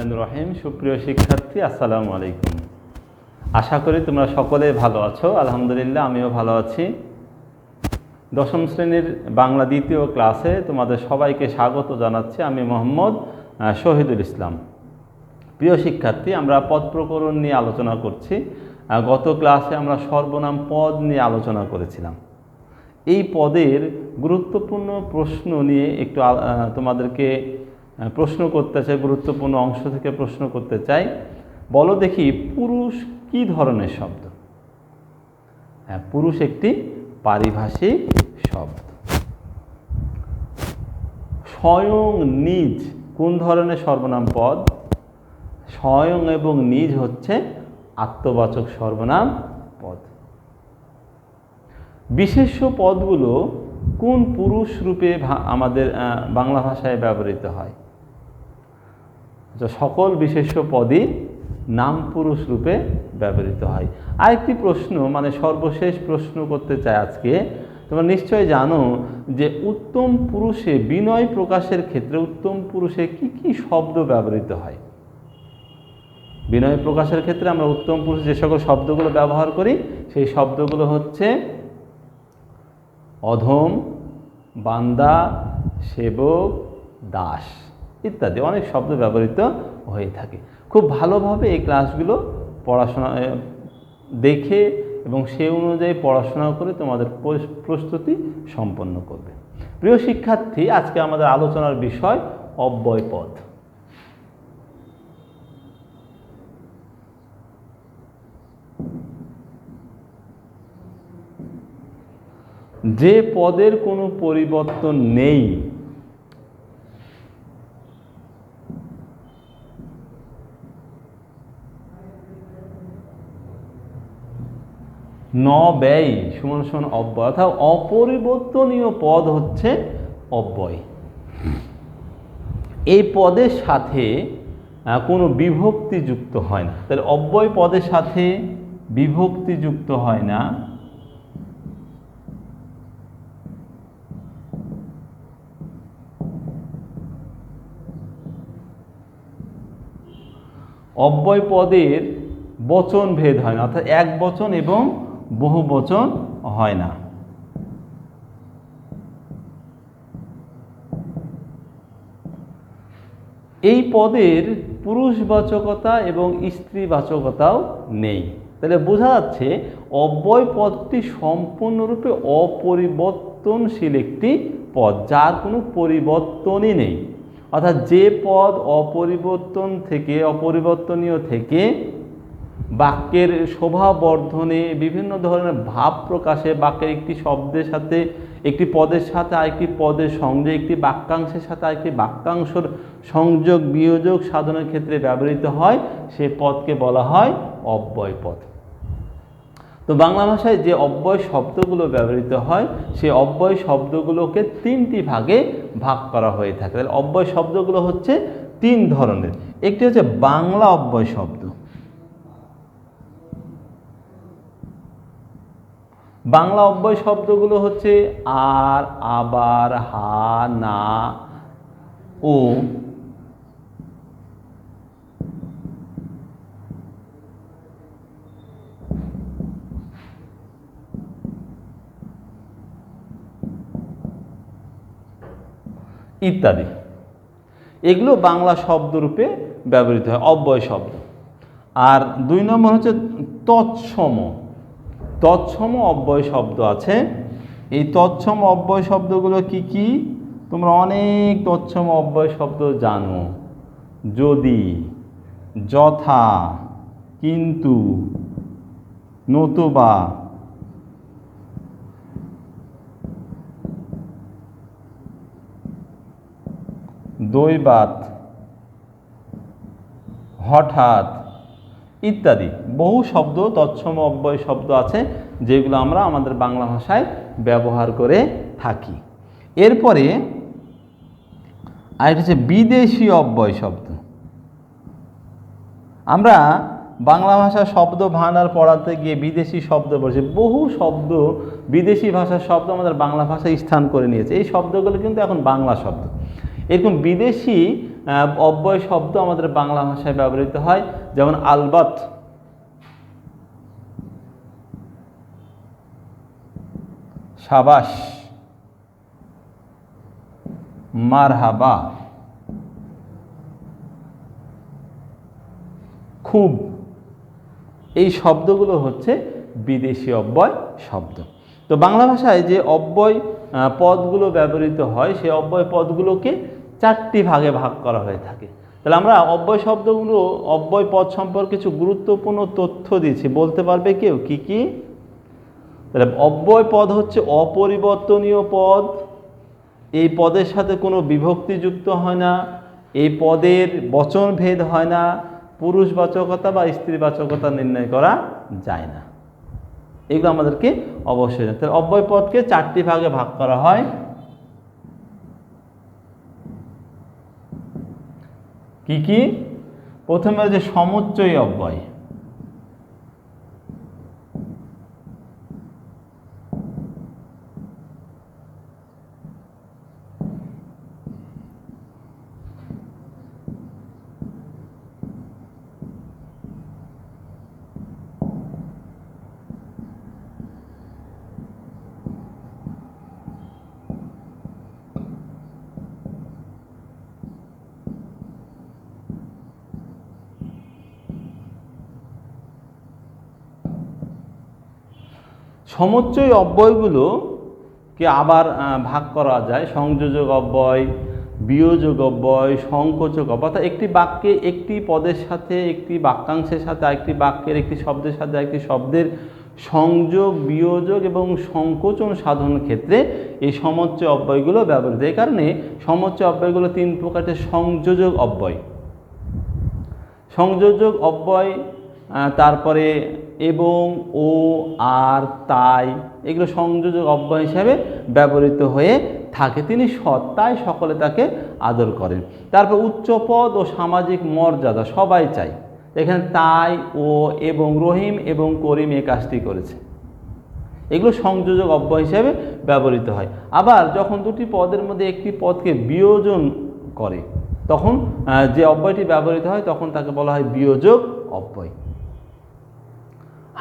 রহমানির রহিম। সুপ্রিয় শিক্ষার্থী, আসসালামু আলাইকুম। আশা করি তোমরা সকলে ভালো আছো। আলহামদুলিল্লাহ, আমিও ভালো আছি। দশম শ্রেণীর বাংলা দ্বিতীয় ক্লাসে তোমাদের সবাইকে স্বাগত জানাচ্ছি। আমি মোহাম্মদ শহীদুল ইসলাম। প্রিয় শিক্ষার্থী, আমরা পদ প্রকরণ নিয়ে আলোচনা করছি। গত ক্লাসে আমরা সর্বনাম পদ নিয়ে আলোচনা করেছিলাম। এই পদের গুরুত্বপূর্ণ প্রশ্ন নিয়ে একটু তোমাদেরকে প্রশ্ন করতে চাই, গুরুত্বপূর্ণ অংশ থেকে প্রশ্ন করতে চাই। বলো দেখি, পুরুষ কি ধরনের শব্দ? হ্যাঁ, পুরুষ একটি পারিভাষিক শব্দ। স্বয়ং, নিজ কোন ধরনের সর্বনাম পদ? স্বয়ং এবং নিজ হচ্ছে আত্মবাচক সর্বনাম পদ। বিশেষ্য পদগুলো কোন পুরুষ রূপে আমাদের বাংলা ভাষায় ব্যবহৃত হয়? সকল বিশেষ্য পদই নাম পুরুষ রূপে ব্যবহৃত হয়। আরেকটি প্রশ্ন, মানে সর্বশেষ প্রশ্ন করতে চাই আজকে। তোমরা নিশ্চয় জানো যে উত্তম পুরুষে বিনয় প্রকাশের ক্ষেত্রে উত্তম পুরুষে কি কি শব্দ ব্যবহৃত হয়? বিনয় প্রকাশের ক্ষেত্রে আমরা উত্তম পুরুষ যে সকল শব্দগুলো ব্যবহার করি সেই শব্দগুলো হচ্ছে অধম, বান্দা, সেবক, দাস ইত্যাদি অনেক শব্দ ব্যবহৃত হয়ে থাকে। খুব ভালোভাবে এই ক্লাসগুলো পড়াশোনা দেখে এবং সে অনুযায়ী পড়াশোনা করে তোমাদের প্রস্তুতি সম্পন্ন করবে। প্রিয় শিক্ষার্থী, আজকে আমাদের আলোচনার বিষয় অব্যয় পদ। যে পদের কোনো পরিবর্তন নেই ন ব্যয় সমান সমান অব্যয়, অর্থাৎ অপরিবর্তনীয় পদ হচ্ছে অব্যয়। এই পদের সাথে কোনো বিভক্তি যুক্ত হয় না। তাহলে অব্যয় পদের সাথে বিভক্তি যুক্ত হয় না। অব্যয় পদের বচন ভেদ হয় না, অর্থাৎ এক বচন এবং বহু বচন হয় না। এই পদের পুরুষবাচকতা এবং স্ত্রীবাচকতাও নেই। তাহলে বোঝা যাচ্ছে অব্যয় পদটি সম্পূর্ণরূপে অপরিবর্তনশীল একটি পদ, যার কোনো পরিবর্তনই নেই। অর্থাৎ যে পদ অপরিবর্তনীয় থেকে বাক্যের শোভা বর্ধনে, বিভিন্ন ধরনের ভাব প্রকাশে, বাক্যের একটি শব্দের সাথে একটি পদের সাথে আরেকটি পদের সংযোগ, একটি বাক্যাংশের সাথে আরেকটি বাক্যাংশের সংযোগ বিয়োজক সাধনের ক্ষেত্রে ব্যবহৃত হয়, সে পদকে বলা হয় অব্যয় পদ। তো বাংলা ভাষায় যে অব্যয় শব্দগুলো ব্যবহৃত হয় সেই অব্যয় শব্দগুলোকে তিনটি ভাগে ভাগ করা হয়ে থাকে। তাহলে অব্যয় শব্দগুলো হচ্ছে তিন ধরনের। একটি হচ্ছে বাংলা অব্যয় শব্দ। বাংলা অব্যয় শব্দগুলো হচ্ছে আর, আবার, হা, না, ও। ইত্যাদি, এগুলো বাংলা শব্দরূপে ব্যবহৃত হয়, অব্যয় শব্দ। আর দুই নম্বর হচ্ছে তৎসম। তৎসম অব্যয় শব্দ আছে। এই তৎসম অব্যয় শব্দগুলো কি কি? তোমরা অনেক তৎসম অব্যয় শব্দ জানো। যদি, যথা, কিন্তু, নতুবা, দৈবাত, হঠাৎ ইত্যাদি বহু শব্দ তৎসম অব্যয় শব্দ আছে, যেগুলো আমরা আমাদের বাংলা ভাষায় ব্যবহার করে থাকি। এরপরে আরেকটা হচ্ছে বিদেশি অব্যয় শব্দ। আমরা বাংলা ভাষার শব্দ ভাণ্ডার পড়াতে গিয়ে বিদেশি শব্দ পড়েছি। বহু শব্দ, বিদেশি ভাষার শব্দ আমাদের বাংলা ভাষায় স্থান করে নিয়েছে। এই শব্দগুলো কিন্তু এখন বাংলা শব্দ। এরকম বিদেশি অব্যয় শব্দ আমাদের বাংলা ভাষায় ব্যবহৃত হয়, যেমন আলবাত, সাবাস, মারহাবা, খুব। এই শব্দগুলো হচ্ছে বিদেশি অব্যয় শব্দ। তো বাংলা ভাষায় যে অব্যয় পদগুলো ব্যবহৃত হয় সেই অব্যয় পদগুলোকে 4টি ভাগে ভাগ করা হয়ে থাকে। তাহলে আমরা অব্যয় শব্দগুলো, অব্যয় পদ সম্পর্কে কিছু গুরুত্বপূর্ণ তথ্য দিয়েছি, বলতে পারবে কেউ কি কি? তাহলে অব্যয় পদ হচ্ছে অপরিবর্তনীয় পদ, এই পদের সাথে কোনো বিভক্তি যুক্ত হয় না, এই পদের বচন ভেদ হয় না, পুরুষবাচকতা বা স্ত্রীবাচকতা নির্ণয় করা যায় না। এগুলো আমাদেরকে অবশ্যই জানতে হবে। অব্যয় পদকে 4টি ভাগে ভাগ করা হয়। কি কি? প্রথমে যে সমুচ্চয়ী অব্যয়, সমুচ্চয়ী অব্যয়গুলোকে আবার ভাগ করা যায় সংযোজক অব্যয়, বিয়োজক অব্যয়, সংকোচক অব্যয়। অর্থাৎ একটি বাক্যে একটি পদের সাথে, একটি বাক্যাংশের সাথে আরেকটি বাক্যের, একটি শব্দের সাথে আরেকটি শব্দের সংযোগ, বিয়োজক এবং সংকোচন সাধনের ক্ষেত্রে এই সমুচ্চয় অব্যয়গুলো ব্যবহৃত। এই কারণে সমুচ্চয় অব্যয়গুলো 3 প্রকারের। সংযোজক অব্যয়, সংযোজক অব্যয়, তারপরে এবং, ও, আর, তাই, এগুলো সংযোজক অব্যয় হিসাবে ব্যবহৃত হয়ে থাকে। তিনি সৎ, তাই সকলে তাকে আদর করেন। তারপর উচ্চপদ ও সামাজিক মর্যাদা, সবাই চাই। এখানে তাই, ও, এবং, রহিম এবং করিম এই কাজটি করেছে। এগুলো সংযোজক অব্যয় হিসাবে ব্যবহৃত হয়। আবার যখন দুটি পদের মধ্যে একটি পদকে বিয়োজন করে তখন যে অব্যয়টি ব্যবহৃত হয় তখন তাকে বলা হয় বিয়োজক অব্যয়।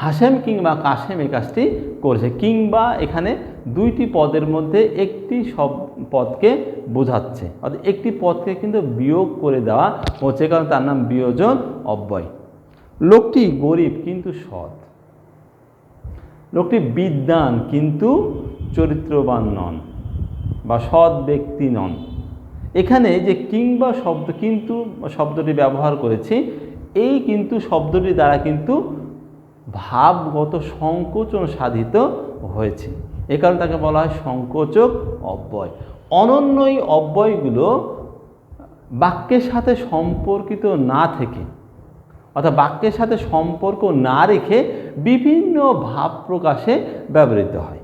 হাসেম কিংবা কাসেম এই কাজটি করেছে। কিংবা এখানে দুইটি পদের মধ্যে একটি সব পদকে বোঝাচ্ছে, অর্থাৎ একটি পদকে কিন্তু বিয়োগ করে দেওয়া হচ্ছে, কারণ তার নাম বিয়োজন অব্যয়। লোকটি গরিব কিন্তু সৎ, লোকটি বিদ্বান কিন্তু চরিত্রবান নন বা সৎ ব্যক্তি নন। এখানে যে কিংবা শব্দ, কিন্তু শব্দটি ব্যবহার করেছি, এই কিন্তু শব্দটি দ্বারা কিন্তু ভাবগত সংকোচন সাধিত হয়েছে, এ কারণে তাকে বলা হয় সংকোচক অব্যয়। অনন্যই অব্যয়গুলো বাক্যের সাথে সম্পর্কিত না থেকে, অর্থাৎ বাক্যের সাথে সম্পর্ক না রেখে বিভিন্ন ভাব প্রকাশে ব্যবহৃত হয়।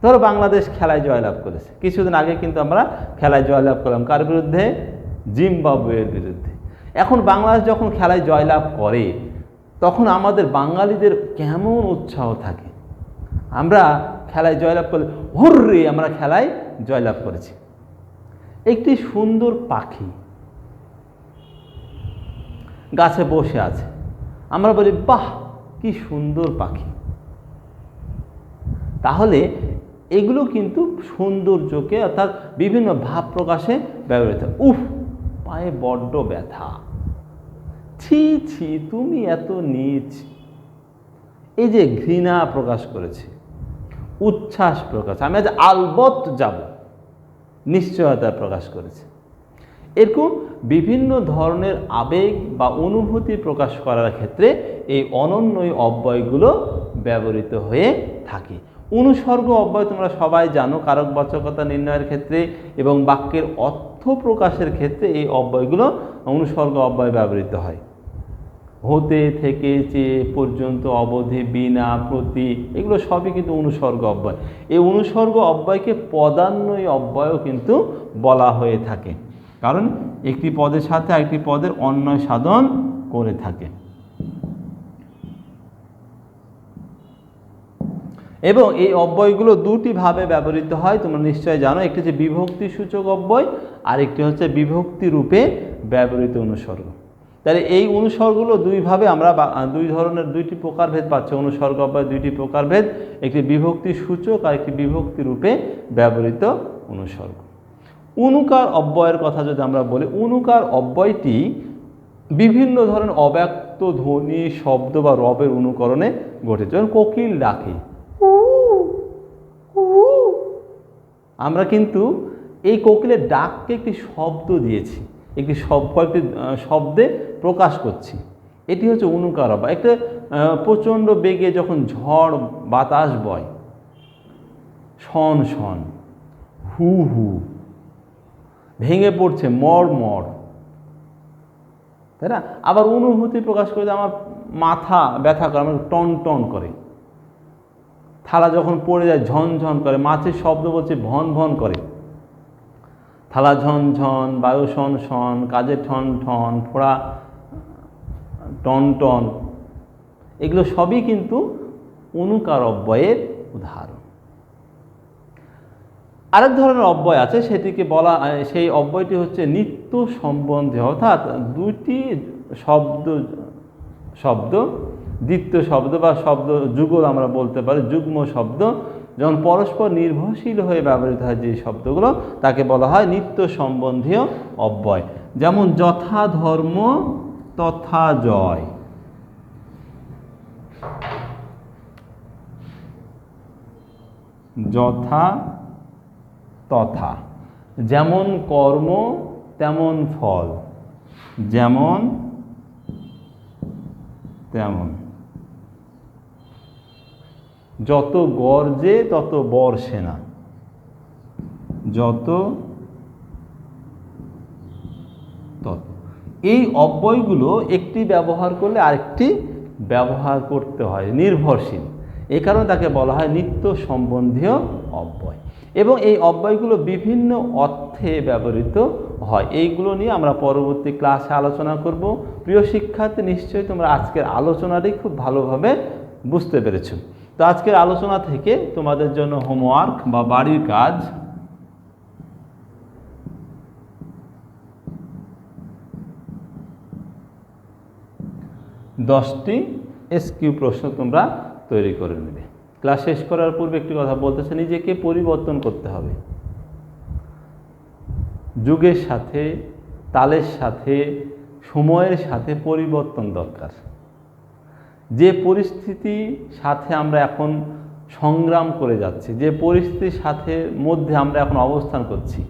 ধরো বাংলাদেশ খেলায় জয়লাভ করেছে, কিছুদিন আগে কিন্তু আমরা খেলায় জয়লাভ করলাম, কার বিরুদ্ধে? জিম্বাবুয়ের বিরুদ্ধে। এখন বাংলাদেশ যখন খেলায় জয়লাভ করে তখন আমাদের বাঙালিদের কেমন উৎসাহ থাকে, আমরা খেলায় জয়লাভ করলে হুররে আমরা খেলায় জয়লাভ করেছি। একটি সুন্দর পাখি গাছে বসে আছে, আমরা বলি বাহ কি সুন্দর পাখি। তাহলে এগুলো কিন্তু সৌন্দর্যকে অর্থাৎ বিভিন্ন ভাব প্রকাশে ব্যবহৃত। উফ পায়ে বড্ড ব্যথা, ছি ছি তুমি এত নীচ, এই যে ঘৃণা প্রকাশ করেছে, উচ্ছ্বাস প্রকাশ, আমি আজ আলবত যাব, নিশ্চয়তা প্রকাশ করেছে। এরকম বিভিন্ন ধরনের আবেগ বা অনুভূতি প্রকাশ করার ক্ষেত্রে এই অনন্যই অব্যয়গুলো ব্যবহৃত হয়ে থাকে। অনুসর্গ অব্যয় তোমরা সবাই জানো, কারকবাচকতা নির্ণয়ের ক্ষেত্রে এবং বাক্যের অর্থ প্রকাশের ক্ষেত্রে এই অব্যয়গুলো অনুসর্গ অব্যয় ব্যবহৃত হয়। হতে, থেকে, চেয়ে, পর্যন্ত, অবধি, বিনা, প্রতি, এগুলো সবই কিন্তু অনুসর্গ অব্যয়। এই অনুসর্গ অব্যয়কে পদান্বয়ী অব্যয়ও কিন্তু বলা হয়ে থাকে, কারণ একটি পদের সাথে আরেকটি পদের অন্বয় সাধন করে থাকে। এবং এই অব্যয়গুলো দুটি ভাবে ব্যবহৃত হয়, তোমরা নিশ্চয়ই জানো। একটি হচ্ছে বিভক্তি সূচক অব্যয়, আর একটি হচ্ছে বিভক্তি রূপে ব্যবহৃত অনুসর্গ। তাহলে এই অনুসর্গগুলো দুইভাবে আমরা দুই ধরনের দুইটি প্রকারভেদ পাচ্ছি। অনুসর্গ অব্যয় দুইটি প্রকারভেদ, একটি বিভক্তি সূচক আর একটি বিভক্তি রূপে ব্যবহৃত অনুসর্গ। অনুকার অব্যয়ের কথা যদি আমরা বলি, অনুকার অব্যয়টি বিভিন্ন ধরনের অব্যক্ত ধ্বনি, শব্দ বা রবের অনুকরণে গঠিত। যেমন কোকিল ডাকে, আমরা কিন্তু এই কোকিলের ডাককে একটি শব্দ দিয়েছি, একটি কয়েকটি শব্দে প্রকাশ করছি। এটি হচ্ছে অনুকার অব্যয়। একটা প্রচণ্ড বেগে যখন ঝড় বাতাস বয়, শন শন, হু হু, ভেঙে পড়ছে মর মর, তাই না? আবার অনুভূতি প্রকাশ করে, আমার মাথা ব্যথা করে, আমার টন টন করে, থালা যখন পড়ে যায় ঝনঝন করে, মাছের শব্দ বলছে ভন ভন করে, থালা ঝনঝন, বায়ু শন শন, কাজে ঠন ঠন, ফোড়া টন টন, এগুলো সবই কিন্তু অনুকার অব্যয়ের উদাহরণ। আরেক ধরনের অব্যয় আছে, সেটিকে বলা, সেই অব্যয়টি হচ্ছে নিত্য সম্বন্ধে, অর্থাৎ দুইটি শব্দ দ্বিতীয় শব্দ বা শব্দ যুগল আমরা বলতে পারি, যুগ্ম শব্দ যখন পরস্পর নির্ভরশীল হয়ে ব্যবহৃত হয় যে শব্দগুলো, তাকে বলা হয় নিত্য সম্বন্ধীয় অব্যয়। যেমন যথা ধর্ম তথা জয়, যথা তথা, যেমন কর্ম তেমন ফল, যেমন তেমন, যত গর্জে তত বর্ষে না, যত তত। এই অব্যয়গুলো একটি ব্যবহার করলে আরেকটি ব্যবহার করতে হয়, নির্ভরশীল। এই কারণে তাকে বলা হয় নিত্য সম্বন্ধীয় অব্যয়। এবং এই অব্যয়গুলো বিভিন্ন অর্থে ব্যবহৃত হয়। এইগুলো নিয়ে আমরা পরবর্তী ক্লাসে আলোচনা করব। প্রিয় শিক্ষার্থী, নিশ্চয়ই তোমরা আজকের আলোচনাটি খুব ভালোভাবে বুঝতে পেরেছো। তো আজকের আলোচনা থেকে তোমাদের জন্য হোমওয়ার্ক বা বাড়ির কাজ, দশটি এসকিউ প্রশ্ন তোমরা তৈরি করে নেবে। ক্লাস শেষ করার পূর্বে একটি কথা বলতেছে, নিজেকে পরিবর্তন করতে হবে। যুগের সাথে, তালের সাথে, সময়ের সাথে পরিবর্তন দরকার। যে পরিস্থিতির সাথে আমরা এখন সংগ্রাম করে যাচ্ছি, যে পরিস্থিতির সাথে মধ্যে আমরা এখন অবস্থান করছি,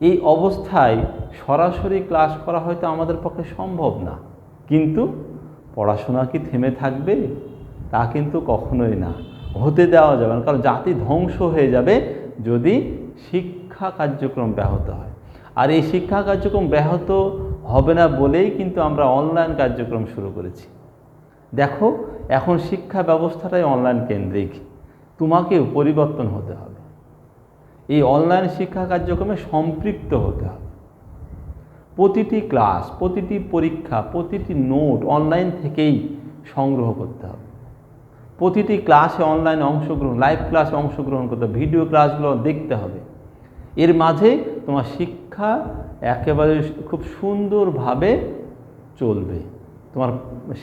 এই অবস্থায় সরাসরি ক্লাস করা হয়তো আমাদের পক্ষে সম্ভব না। কিন্তু পড়াশোনা কি থেমে থাকবে? তা কিন্তু কখনোই না, হতে দেওয়া যাবে না। কারণ জাতি ধ্বংস হয়ে যাবে যদি শিক্ষা কার্যক্রম ব্যাহত হয়। আর এই শিক্ষা কার্যক্রম ব্যাহত হবে না বলেই কিন্তু আমরা অনলাইন কার্যক্রম শুরু করেছি। দেখো, এখন শিক্ষা ব্যবস্থাটাই অনলাইন কেন্দ্রিক। তোমাকেও পরিবর্তন হতে হবে, এই অনলাইন শিক্ষা কার্যক্রমে সম্পৃক্ত হতে হবে। প্রতিটি ক্লাস, প্রতিটি পরীক্ষা, প্রতিটি নোট অনলাইন থেকেই সংগ্রহ করতে হবে। প্রতিটি ক্লাসে অনলাইনে অংশগ্রহণ, লাইভ ক্লাসে অংশগ্রহণ করতে হবে, ভিডিও ক্লাসগুলো দেখতে হবে। এর মাঝে তোমার শিক্ষা একেবারে খুব সুন্দরভাবে চলবে, তোমার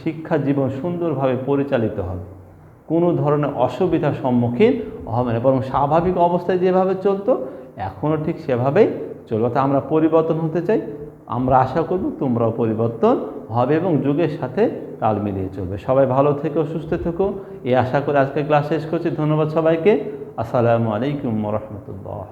শিক্ষা জীবন সুন্দরভাবে পরিচালিত হবে, কোনো ধরনের অসুবিধার সম্মুখীন হবে না, বরং স্বাভাবিক অবস্থায় যেভাবে চলতো এখনও ঠিক সেভাবেই চলবে। তা আমরা পরিবর্তন হতে চাই। আমরা আশা করব তোমরাও পরিবর্তন হবে এবং যুগের সাথে তাল মিলিয়ে চলবে। সবাই ভালো থেকো, সুস্থ থেকো, এই আশা করে আজকে ক্লাস শেষ করছি। ধন্যবাদ সবাইকে। আসসালামু আলাইকুম ওয়া রাহমাতুল্লাহ।